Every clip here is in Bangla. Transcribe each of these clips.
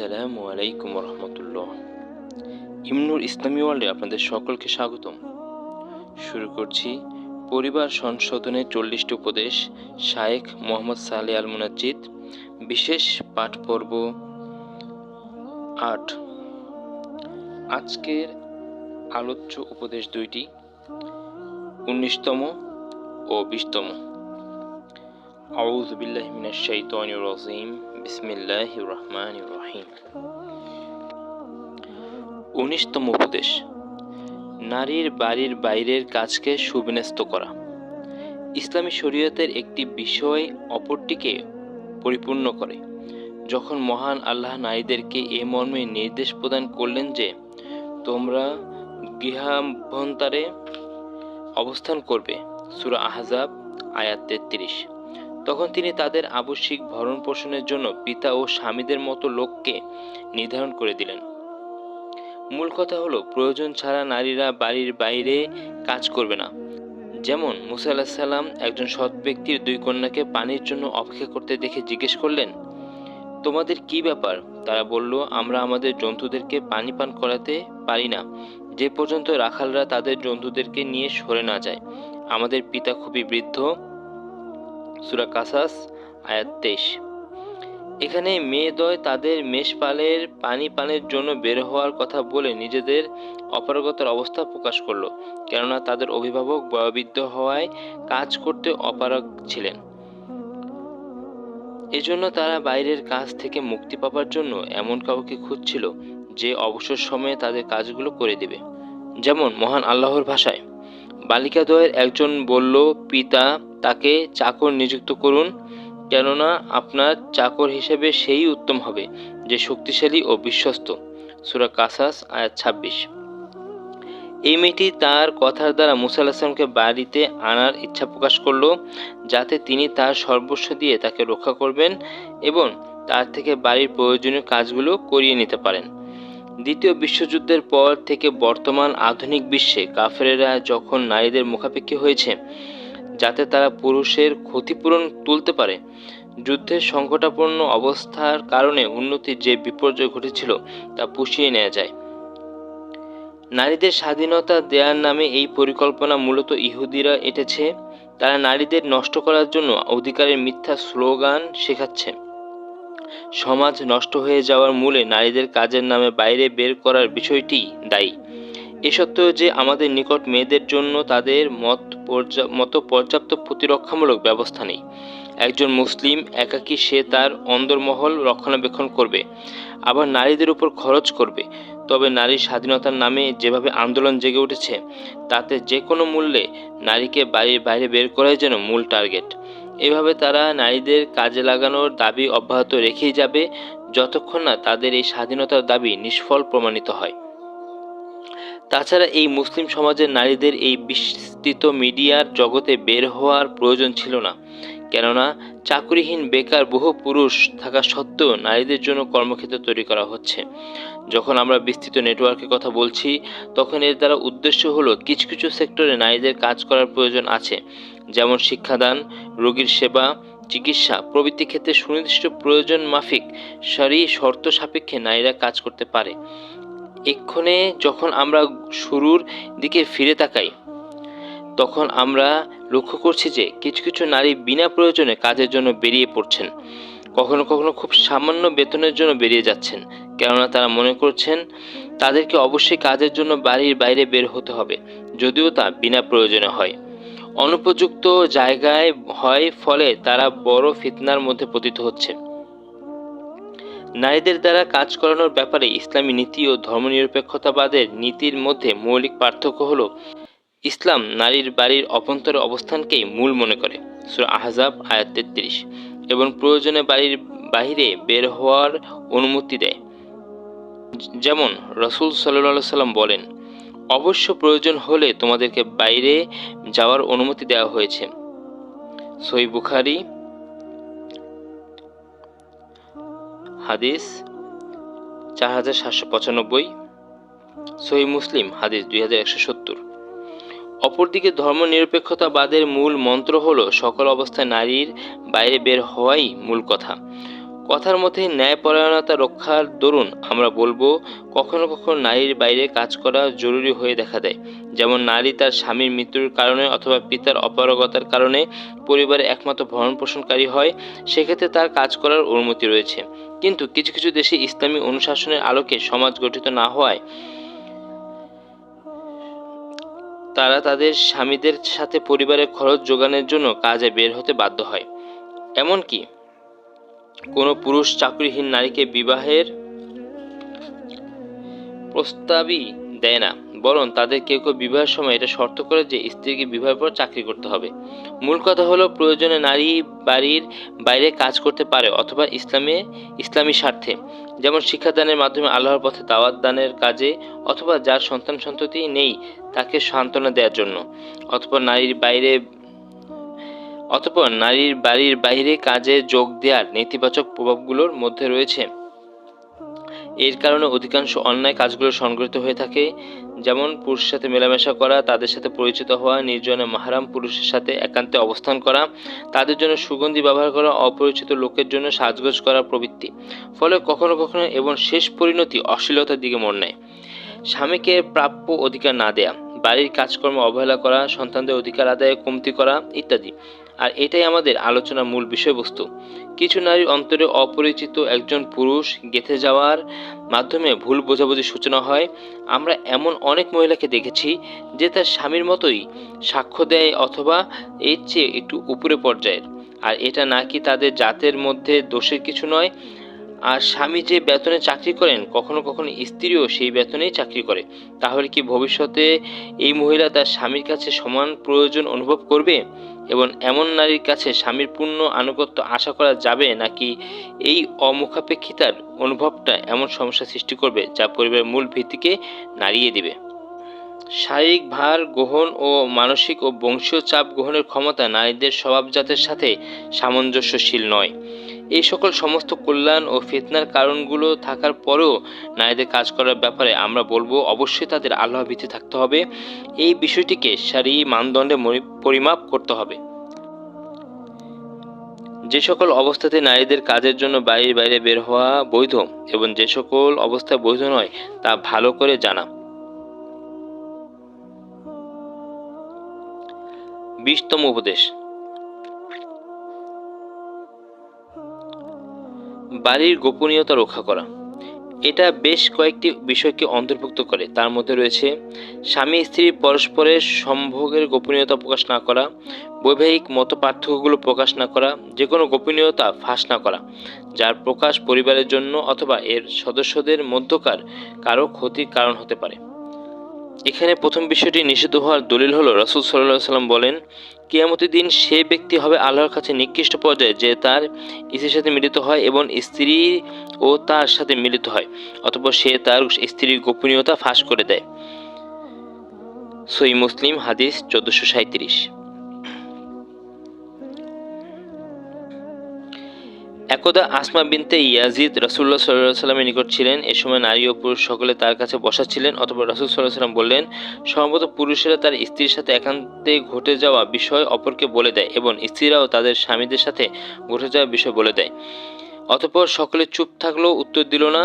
আসসালামু আলাইকুম রহমতুল্লাহ। ইমনুর ইসলামী ওয়ার্ল্ডে আপনাদের সকলকে স্বাগতম। শুরু করছি পরিবার সংশোধনের 40টি উপদেশ, শায়েখ মোহাম্মদ সালেহ আল মুনাজ্জিদ, বিশেষ পাঠ পর্ব 8। আজকের আলোচ্য উপদেশ দুইটি, 19তম ও 20তম। আউযু বিল্লাহি মিনাশ শাইতানির রাজিম, বিসমিল্লাহির রহমানির রহিম। 19তম উপদেশ, নারীর বাড়ির বাইরের কাজকে সুবিন্যস্ত করা। ইসলামী শরীয়তের একটি বিষয় অপরটিকে পরিপূর্ণ করে। যখন মহান আল্লাহ নারীদেরকে এ মর্মে নির্দেশ প্রদান করলেন যে তোমরা গৃহাভ্যন্তরে অবস্থান করবে, সূরা আহজাব আয়াত 33, তখন তিনি তাদের আবশ্যিক ভরণ পোষণের জন্য পিতা ও স্বামীদের মতো লোককে নির্ধারণ করে দিলেন। মূল কথা হলো, প্রয়োজন ছাড়া নারীরা বাড়ির বাইরে কাজ করবে না। যেমন মুসা আলাইহিস সালাম একজন সৎ ব্যক্তির 2 কন্যাকে পানির জন্য অপেক্ষা করতে দেখে জিজ্ঞেস করলেন, তোমাদের কি ব্যাপার? তারা বলল, আমরা আমাদের জন্তুদেরকে পানি পান করাতে পারি না যে পর্যন্ত রাখালরা তাদের জন্তুদেরকে নিয়ে সরে না যায়। আমাদের পিতা খুবই বৃদ্ধ, সূরা কাসাস আয়াত 23। এখানে মেয়েদ্বয় তাদের মেষপালের পানি পানের জন্য বের হওয়ার কথা বলে নিজেদের অপারগতার অবস্থা প্রকাশ করল, কেননা তাদের অভিভাবক বয়োবৃদ্ধ হওয়ায় কাজ করতে অপারগ ছিলেন। এজন্য তারা বাইরের কাজ থেকে মুক্তি পাবার জন্য এমন কাউকে খুঁজছিল যে অবসর সময়ে তাদের কাজগুলো করে দেবে। যেমন মহান আল্লাহর ভাষায়, বালিকাদ্বয়ের একজন বলল, পিতা তাকে চাকর নিযুক্ত করুন, কেননা আপনার চাকর হিসেবে সেই উত্তম হবে যে শক্তিশালী ও বিশ্বস্ত, সূরা কাসাস আয়াত 26। এই মেয়েটি তার কথার দ্বারা মুসা আলাইহিস সালামকে বাড়িতে আনার ইচ্ছা প্রকাশ করল, যাতে তিনি তার সর্বস্ব দিয়ে তাকে রক্ষা করবেন এবং তার থেকে বাড়ির প্রয়োজনীয় কাজগুলো করিয়ে নিতে পারেন। দ্বিতীয় বিশ্বযুদ্ধের পর থেকে বর্তমান আধুনিক বিশ্বে কাফেরেরা যখন নারীদের মুখাপেক্ষী হয়েছে যাতে তারা পুরুষের ক্ষতিপূরণ তুলতে পারে, যুদ্ধের সংকটাপন্ন অবস্থার কারণে উন্নতির যে বিপর্যয় ঘটেছিল তা পুষিয়ে নেওয়া যায়। নারীদের স্বাধীনতা দেওয়ার নামে এই পরিকল্পনা মূলত ইহুদিরা এঁটেছে। তারা নারীদের নষ্ট করার জন্য অধিকারের মিথ্যা স্লোগান শেখাচ্ছে। সমাজ নষ্ট হয়ে যাওয়ার মূলে নারীদের কাজের নামে বাইরে বের করার বিষয়টি দায়ী। এ সত্ত্বেও যে আমাদের নিকট মেয়েদের জন্য তাদের মতো পর্যাপ্ত প্রতিরক্ষামূলক ব্যবস্থা নেই। একজন মুসলিম একাকী সে তার অন্দরমহল রক্ষণাবেক্ষণ করবে, আবার নারীদের উপর খরচ করবে। তবে নারীর স্বাধীনতার নামে যেভাবে আন্দোলন জেগে উঠেছে, তাতে যে কোনো মূল্যে নারীকে বাড়ির বাইরে বের করাই যেন মূল টার্গেট। এভাবে তারা নারীদের কাজে লাগানোর দাবি অব্যাহত রেখেই যাবে যতক্ষণ না তাদের এই স্বাধীনতার দাবি নিষ্ফল প্রমাণিত হয়। তাছাড়া এই মুসলিম সমাজের নারীদের এই বিস্তৃত মিডিয়ার জগতে বের হওয়ার প্রয়োজন ছিল না, কেননা চাকরিহীন বেকার বহু পুরুষ থাকা সত্ত্বেও নারীদের জন্য কর্মক্ষেত্র তৈরি করা হচ্ছে। যখন আমরা বিস্তৃত নেটওয়ার্কের কথা বলছি, তখন এর দ্বারা উদ্দেশ্য হলো কিছু কিছু সেক্টরে নারীদের কাজ করার প্রয়োজন আছে, যেমন শিক্ষাদান, রোগীর সেবা, চিকিৎসা প্রভৃতি ক্ষেত্রে সুনির্দিষ্ট প্রয়োজন মাফিক সারি শর্ত সাপেক্ষে নারীরা কাজ করতে পারে। এক্ষণে যখন আমরা শুরুর দিকে ফিরে তাকাই, তখন আমরা লক্ষ্য করছি যে কিছু কিছু নারী বিনা প্রয়োজনে কাজের জন্য বেরিয়ে পড়ছেন, কখনো কখনো খুব সামান্য বেতনের জন্য বেরিয়ে যাচ্ছেন, কেননা তারা মনে করছেন তাদেরকে অবশ্যই কাজের জন্য বাড়ির বাইরে বের হতে হবে, যদিও তা বিনা প্রয়োজনে হয়, অনুপযুক্ত জায়গায় হয়, ফলে তারা বড় ফিতনার মধ্যে পতিত হচ্ছে। নারীদের দ্বারা কাজ করানোর ব্যাপারে ইসলামী নীতি ও ধর্মনিরপেক্ষতাবাদের নীতির মধ্যে মৌলিক পার্থক্য হলো, ইসলাম নারীর বাড়ির অভ্যন্তরে অবস্থানকেই মূল মনে করে, সূরা আহজাব আয়াত 33, এবং প্রয়োজনে বাড়ির বাহিরে বের হওয়ার অনুমতি দেয়। যেমন রাসূল সাল্লাল্লাহু আলাইহি সাল্লাম বলেন, অবশ্য প্রয়োজন হলে তোমাদেরকে বাইরে যাওয়ার অনুমতি দেওয়া হয়েছে, সহিহ বুখারী হাদিস 4795, সহিহ মুসলিম হাদিস 2170। অপরদিকে ধর্মনিরপেক্ষতাবাদের মূল মন্ত্র হলো সকল অবস্থায় নারীর বাইরে বের হওয়াই মূল কথা। কথার মধ্যে ন্যায়পরায়ণতা রক্ষার দরুন আমরা বলবো, কখনো কখনো নারীর বাইরে কাজ করা জরুরি হয়ে দেখা দেয়। যেমন নারী তার স্বামীর মৃত্যুর কারণে অথবা পিতার অপারগতার কারণে পরিবারের একমাত্র ভরণ পোষণকারী হয়, সেক্ষেত্রে তার কাজ করার অনুমতি রয়েছে। কিন্তু কিছু কিছু দেশে ইসলামী অনুশাসনের আলোকে সমাজ গঠিত না হওয়ায় তারা তাদের স্বামীদের সাথে পরিবারের খরচ যোগানোর জন্য কাজে বের হতে বাধ্য হয়। এমনকি কোনো পুরুষ চাকরিহীন নারীকে বিবাহের প্রস্তাবই দেয় না, বরং তাদের কেউ কেউ বিবাহের সময় এটা শর্ত করে যে স্ত্রীকে বিবাহের পর চাকরি করতে হবে। মূল কথা হলো, প্রয়োজনে নারী বাড়ির বাইরে কাজ করতে পারে, অথবা ইসলামী স্বার্থে, যেমন শিক্ষাদানের মাধ্যমে আল্লাহর পথে দাওয়াত দানের কাজে, অথবা যার সন্তান সন্ততি নেই তাকে সান্ত্বনা দেওয়ার জন্য, অথবা নারীর বাড়ির বাইরে কাজে যোগ দেওয়ার নেতিবাচক প্রভাবগুলোর মধ্যে রয়েছে। এর কারণে অধিকাংশ অন্যায় কাজগুলো সংঘটিত হয়ে থাকে, যেমন পুরুষের সাথে মেলামেশা করা, তাদের সাথে পরিচিত হওয়া, নির্জনে মাহরাম পুরুষের সাথে একান্তে অবস্থান করা, তাদের জন্য সুগন্ধি ব্যবহার করা, অপরিচিত লোকের জন্য সাজগোজ করা প্রভৃতি। ফলে কখনো কখনো এবং শেষ পরিণতি অশ্লীলতার দিকে মোড় নেয়। স্বামীকে প্রাপ্য অধিকার না দেয়া, বাড়ির কাজকর্মে অবহেলা করা, সন্তানদের অধিকার আদায়ে কমতি করা ইত্যাদি। আর এটাই আমাদের আলোচনার মূল বিষয়বস্তু। কিছু নারীর অন্তরে অপরিচিত একজন পুরুষ গেঁথে যাওয়ার মাধ্যমে ভুল বোঝাবুঝির সূচনা হয়। আমরা এমন অনেক মহিলাকে দেখেছি যে তার স্বামীর মতোই সাক্ষ্য দেয়, অথবা এর চেয়ে একটু উপরে পর্যায়ের। আর এটা নাকি তাদের জাতের মধ্যে দোষের কিছু নয়। আর স্বামী যে বেতনে চাকরি করেন, কখনো কখনো স্ত্রীও সেই বেতনেই চাকরি করে। তাহলে কি ভবিষ্যতে এই মহিলা তার স্বামীর কাছে সমান প্রয়োজন অনুভব করবে? এবং এমন নারীর কাছে স্বামীর পূর্ণ আনুগত্য আশা করা যাবে, নাকি এই অমুখাপেক্ষিতার অনুভবটা এমন সমস্যা সৃষ্টি করবে যা পরিবারের মূল ভিত্তিকে নাড়িয়ে দিবে? শারীরিক ভার গ্রহণ ও মানসিক ও বংশীয় চাপ গ্রহণের ক্ষমতা নারীদের স্বভাবজাতের সাথে সামঞ্জস্যশীল নয়। এই সকল সমস্ত কল্যাণ ও ফিতনার কারণগুলো থাকার পরেও নারীদের কাজ করার ব্যাপারে আমরা বলবো, অবশ্যই তাদের আল্লাহ ভীতি থাকতে হবে। এই বিষয়টিকে শারঈ মানদণ্ডে পরিমাপ করতে হবে। যে সকল অবস্থাতে নারীদের কাজের জন্য বাড়ির বাইরে বের হওয়া বৈধ এবং যে সকল অবস্থায় বৈধ নয় তা ভালো করে জানা। 20তম উপদেশ, বাড়ির গোপনীয়তা রক্ষা করা। এটা বেশ কয়েকটি বিষয়কে অন্তর্ভুক্ত করে। তার মধ্যে রয়েছে স্বামী স্ত্রী পরস্পরের সম্ভোগের গোপনীয়তা প্রকাশ না করা, বৈবাহিক মত পার্থক্যগুলো প্রকাশ না করা, যে কোনো গোপনীয়তা ফাঁস না করা যার প্রকাশ পরিবারের জন্য অথবা এর সদস্যদের মধ্যকার কারো ক্ষতির কারণ হতে পারে। এখানে প্রথম বিষয়টি নিষিদ্ধ হওয়ার দলিল হলো, রাসূল সাল্লাল্লাহু আলাইহি ওয়াসাল্লাম বলেন, কিয়ামতের দিন সে ব্যক্তি হবে আল্লাহর কাছে নিকৃষ্ট পর্যায়ে যে তার স্ত্রীর সাথে মিলিত হয় এবং স্ত্রী ও তার সাথে মিলিত হয়, অতঃপর সে তার স্ত্রীর গোপনীয়তা ফাঁস করে দেয়। সহিহ মুসলিম হাদিস 1437। একদা আসমা বিনতে ইয়াজিদ রাসূলুল্লাহ সাল্লাল্লাহু আলাইহি ওয়াসাল্লামের নিকট ছিলেন। এ সময় নারী ও পুরুষ সকলে তার কাছে বসা ছিলেন। অতঃপর রাসূল সাল্লাল্লাহু আলাইহি ওয়াসাল্লাম বললেন, সম্ভবত পুরুষেরা তার স্ত্রীর সাথে একান্তে ঘটে যাওয়া বিষয় অপরকে বলে দেয় এবং স্ত্রীরাও তাদের স্বামীদের সাথে ঘটে যাওয়া বিষয় বলে দেয়। অতঃপর সকলে চুপ থাকলেও উত্তর দিল না।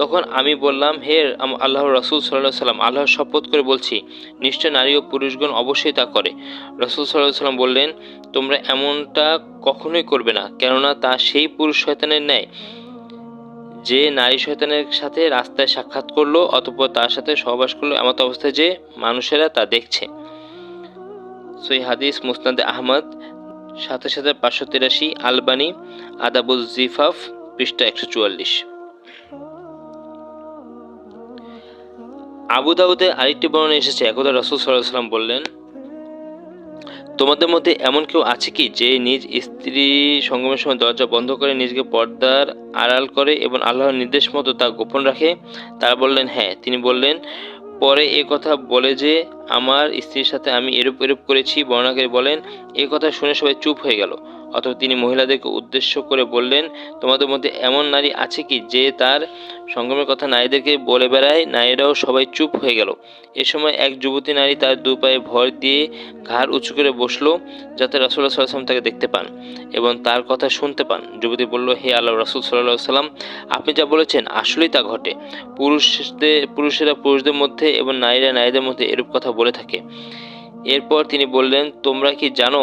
তখন আমি বললাম, হে আল্লাহর রাসূল সাল্লাল্লাহু আলাইহি ওয়াসাল্লাম, আল্লাহর শপথ করে বলছি, নিশ্চয় নারী ও পুরুষগণ অবশ্যই তা করে। রাসূল সাল্লাল্লাহু আলাইহি ওয়াসাল্লাম বললেন, তোমরা এমনটা কখনোই করবে না, কেননা তা সেই পুরুষ শয়তানের ন্যায় যে নারী শয়তানের সাথে রাস্তায় সাক্ষাৎ করলো, অতঃপর তার সাথে সহবাস করলো এমত অবস্থায় যে মানুষেরা তা দেখছে। সহিহ হাদিস মুসনাদে আহমদ 27583, আলবানী আদাবুজ জিফাফ পৃষ্ঠা 144। আবু দাউদে আরেকটি বর্ণনা এসেছে, একদা রাসূল সাল্লাল্লাহু আলাইহি ওয়াসাল্লাম বললেন, তোমাদের মধ্যে এমন কেউ আছে কি যে নিজ স্ত্রী সঙ্গমের সময় দরজা বন্ধ করে নিজেকে পর্দার আড়াল করে এবং আল্লাহর নির্দেশ মতো তা গোপন রাখে? তারা বললেন, হ্যাঁ। তিনি বললেন, পরে এ কথা বলে যে আমার স্ত্রীর সাথে আমি এরূপ করেছি। বর্ণনাকারী বলেন, এ কথা শুনে সবাই চুপ হয়ে গেল। অথবা তিনি মহিলাদেরকে উদ্দেশ্য করে বললেন, তোমাদের মধ্যে এমন নারী আছে কি যে তার সঙ্গমের কথা নারীদেরকে বলে বেড়ায়? নারীরাও সবাই চুপ হয়ে গেল। এ সময় এক যুবতী নারী তার দু পায়ে ভর দিয়ে ঘাড় উঁচু করে বসলো, যাতে রাসূলুল্লাহ সাল্লাল্লাহু আলাইহি ওয়াসাল্লাম তাকে দেখতে পান এবং তার কথা শুনতে পান। যুবতী বলল, হে আল্লাহর রাসূল সাল্লাল্লাহু আলাইহি ওয়াসাল্লাম, আপনি যা বলেছেন আসলেই তা ঘটে। পুরুষেরা পুরুষদের মধ্যে এবং নারীরা নারীদের মধ্যে এরূপ কথা বলে থাকে। এরপর তিনি বললেন, তোমরা কি জানো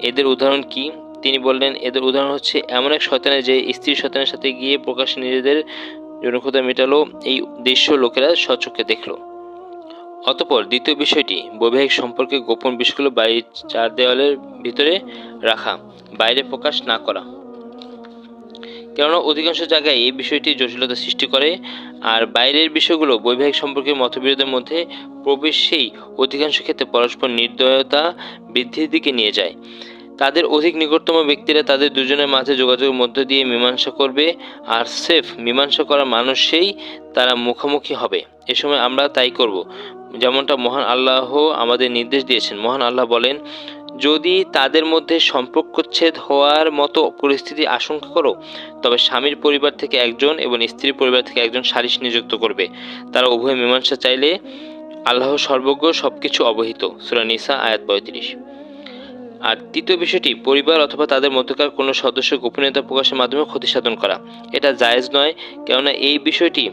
এদের উদাহরণ কি? তিনি বললেন, এদের উদাহরণ হচ্ছে এমন এক শয়তানের যে স্ত্রী শয়তানের সাথে গিয়ে প্রকাশ্যে নিজেদের যৌনক্ষুধা মেটালো। এই দৃশ্য লোকেরা স্বচক্ষে দেখল। অতঃপর দ্বিতীয় বিষয়টি, বৈবাহিক সম্পর্কে গোপন বিষয়গুলো বাড়ির চার দেওয়ালের ভিতরে রাখা, বাইরে প্রকাশ না করা। কেননা অধিকাংশ জায়গায় এই বিষয়টি জটিলতা সৃষ্টি করে, আর বাইরের বিষয়গুলো বৈবাহিক সম্পর্কের মতবিরোধের মধ্যে প্রবেশেই অধিকাংশ ক্ষেত্রে পরস্পর নির্দয়তা বৃদ্ধির দিকে নিয়ে যায়। তাদের অধিক নিকটতম ব্যক্তিরা তাদের দুজনের মাঝে যোগাযোগের মধ্য দিয়ে মীমাংসা করবে, আর সেফ মীমাংসা করা মানুষেই তারা মুখোমুখি হবে। এ সময় আমরা তাই করব, যেমনটা মহান আল্লাহ আমাদের নির্দেশ দিয়েছেন। মহান আল্লাহ বলেন, যদি তাদের মধ্যে সম্পর্কচ্ছেদ হওয়ার মতো পরিস্থিতি আশঙ্কা করো, তবে স্বামীর পরিবার থেকে একজন এবং স্ত্রীর পরিবার থেকে একজন সালিস নিযুক্ত করবে। তারা উভয় মীমাংসা চাইলে আল্লাহ সর্বজ্ঞ, সবকিছু অবহিত। সূরা নিসা আয়াত ৩৫। আর তৃতীয় বিষয়টি, পরিবার অথবা তাদের মধ্যকার কোনো সদস্য গোপনীয়তা প্রকাশের মাধ্যমে ক্ষতি সাধন করা। এটা জায়েজ নয়, কেননা এই বিষয়টি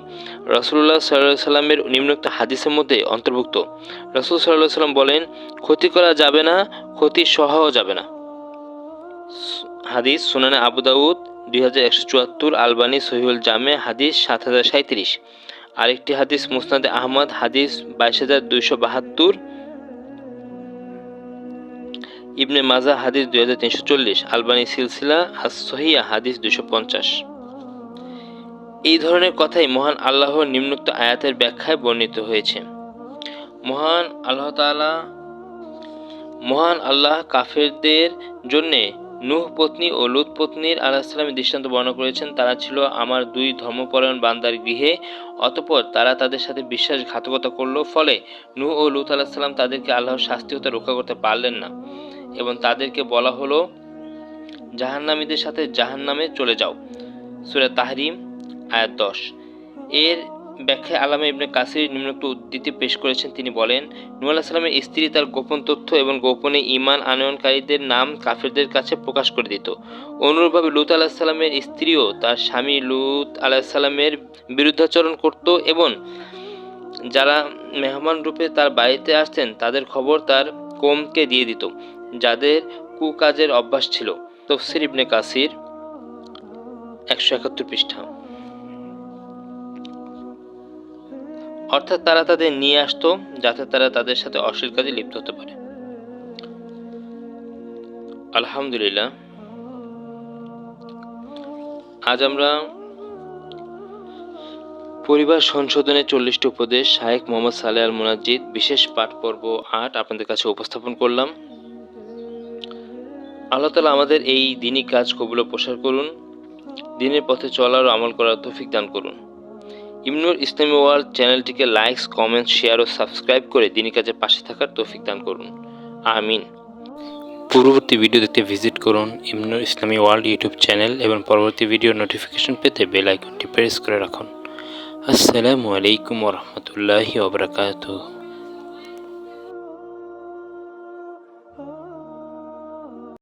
রাসূলুল্লাহ সাল্লাল্লাহু আলাইহি ওয়াসাল্লামের নিম্নোক্ত হাদিসের মধ্যে অন্তর্ভুক্ত। রাসূল সাল্লাল্লাহু আলাইহি ওয়াসাল্লাম বলেন, ক্ষতি করা যাবে না, ক্ষতি সহও যাবে না। হাদিস সুনানে আবু দাউদ 2174, আলবানী সহিহুল জামে হাদিস 7037। আরেকটি হাদিস মুসনাদে আহমদ হাদিস 22272, ইবনে মাজা হাদিস 2340, আলবানী সিলসিলা আস-সহিহা হাদিস 250। এই ধরনের কথাই মহান আল্লাহর নিম্নোক্ত আয়াতের ব্যাখ্যায় বর্ণিত হয়েছে। মহান আল্লাহ কাফেরদের জন্যে নূহ পত্নী ও লূত পত্নীর আলাইহিসসালামের দৃষ্টান্ত বর্ণনা করেছেন। তারা ছিল আমার দুই ধর্মপরায়ণ বান্দার গৃহে, অতঃপর তারা তাদের সাথে বিশ্বাসঘাতকতা করল, ফলে নূহ ও লূত আলাইহিসসালাম তাদেরকে আল্লাহর শাস্তি হতে রক্ষা করতে পারলেন না এবং তাদেরকে বলা হলো, জাহান্নামীদের সাথে জাহান্নামে চলে যাও। সূরা তাহরিম আয়াত 10। এর ব্যাখ্যায় আল্লামা ইবনে কাসির নিম্নোক্ত উদ্ধৃতি পেশ করেছেন। তিনি বলেন, নূহ আলাইহিস সালামের স্ত্রী তার গোপন তথ্য এবং গোপনে ঈমান আনয়নকারীদের নাম কাফেরদের কাছে প্রকাশ করে দিত। অনুরূপভাবে লূত আলাইহিস সালামের স্ত্রীও তার স্বামী লূত আলাইহিস সালামের বিরুদ্ধাচরণ করত এবং যারা মেহমান রূপে তার বাড়িতে আসতেন তাদের খবর তার কওমকে দিয়ে দিত, যাদের কুকাজের অভ্যাস ছিল। তাফসীর ইবনে কাসির 171 পৃষ্ঠা। অর্থাৎ তারা তাদের নিয়ে আসতো যাতে তারা তাদের সাথে অশ্লীল কাজে লিপ্ত হতে পারে। আলহামদুলিল্লাহ, আজ আমরা পরিবার সংশোধনের 40টি উপদেশ শায়েখ মোহাম্মদ সালেহ আল মুনাজ্জিদ বিশেষ পাঠ পর্ব 8 আপনাদের কাছে উপস্থাপন করলাম। আল্লাহ তাআলা আমাদের এই দ্বীনি কাজ কবুল ও প্রসার করুন, দ্বীনের পথে চলার ও আমল করার তৌফিক দান করুন। ইমনুর ইসলামী ওয়ার্ল্ড চ্যানেলটিকে লাইকস, কমেন্টস, শেয়ার ও সাবস্ক্রাইব করে দ্বীনি কাজের পাশে থাকার তৌফিক দান করুন। আমিন। পূর্ববর্তী ভিডিও দেখতে ভিজিট করুন ইমনুর ইসলামী ওয়ার্ল্ড ইউটিউব চ্যানেল এবং পরবর্তী ভিডিওর নোটিফিকেশন পেতে বেল আইকনটি প্রেস করে রাখুন। আসসালামু আলাইকুম ওয়া রাহমাতুল্লাহি ওয়া বারাকাতুহু।